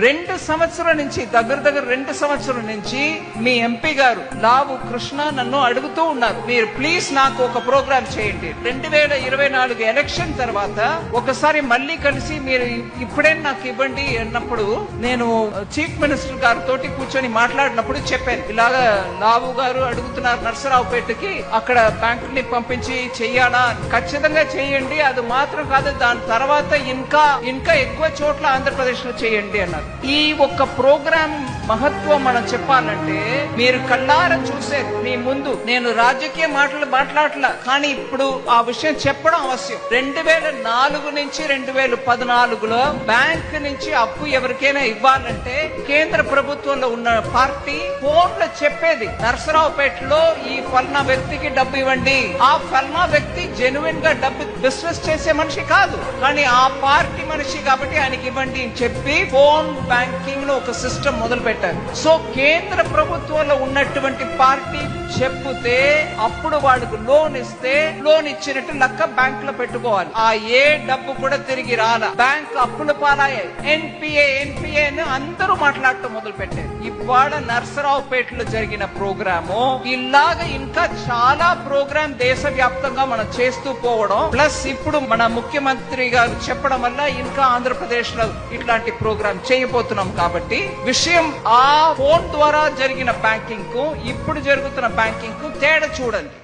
2 సంవత్సరాల నుంచి దగ్గర 2 సంవత్సరాల నుంచి మీ ఎంపీ గారు లావు కృష్ణ నన్ను అడుగుతూ ఉన్నారు, మీరు ప్లీజ్ నాకు ఒక ప్రోగ్రామ్ చేయండి. 2024 ఎలక్షన్ తర్వాత ఒకసారి మళ్ళీ కలిసి మీరు ఇప్పుడే నాకు ఇవ్వండి అన్నప్పుడు నేను చీఫ్ మినిస్టర్ గారితో కూర్చొని మాట్లాడినప్పుడు చెప్పాను, ఇలాగా లావు గారు అడుగుతున్నారు నర్సరావుపేటకి అక్కడ బ్యాంక్ ని పంపించి చెయ్యాలా, ఖచ్చితంగా చేయండి, అది మాత్రం కాదు దాని తర్వాత ఇంకా ఎక్కువ చోట్ల ఆంధ్రప్రదేశ్ లో చేయండి అన్నారు. ఈ ఒక్క ప్రోగ్రామ్ మహత్వం మనం చెప్పాలంటే మీరు కళ్ళారా చూసేది మీ ముందు. నేను రాజకీయ మాట్లాడట్లా, కానీ ఇప్పుడు ఆ విషయం చెప్పడం అవసరం. 2004 నుంచి 2014లో బ్యాంక్ నుంచి అప్పు ఎవరికైనా ఇవ్వాలంటే కేంద్ర ప్రభుత్వంలో ఉన్న పార్టీ ఫోన్లో చెప్పేది, నర్సరావుపేటలో ఈ ఫల్నా వ్యక్తికి డబ్బు ఇవ్వండి. ఆ ఫల్నా వ్యక్తి జెన్యున్ గా డబ్బు బిజినెస్ చేసే మనిషి కాదు, కానీ ఆ పార్టీ మనిషి కాబట్టి ఆయనకి ఇవ్వండి అని చెప్పి ఫోన్ బ్యాంకింగ్ లో ఒక సిస్టమ్ మొదలు పెట్టారు. సో కేంద్ర ప్రభుత్వంలో ఉన్నటువంటి పార్టీ చెప్తే అప్పుడు వాళ్ళకు లోన్ ఇస్తే లోన్ ఇచ్చినట్టు లెక్క బ్యాంక్ లో పెట్టుకోవాలి. ఆ ఏ డబ్బు కూడా తిరిగి రాల, బ్యాంక్ అప్పుల పాలయ్యాయి. ఎన్పిఏ అని అందరూ మాట్లాడటం మొదలు పెట్టారు. ఇవాళ నర్సరావుపేటలో జరిగిన ప్రోగ్రాము ఇలాగ ఇంకా చాలా ప్రోగ్రామ్ దేశవ్యాప్తంగా మనం చేస్తూ పోవడం, ప్లస్ ఇప్పుడు మన ముఖ్యమంత్రి గారు చెప్పడం వల్ల ఇంకా ఆంధ్రప్రదేశ్ లో ఇట్లాంటి ప్రోగ్రామ్ చేయబోతున్నాం. కాబట్టి విషయం ఆ ఫోన్ ద్వారా జరిగిన బ్యాంకింగ్ కు ఇప్పుడు జరుగుతున్న బ్యాంకింగ్ కు తేడా చూడండి.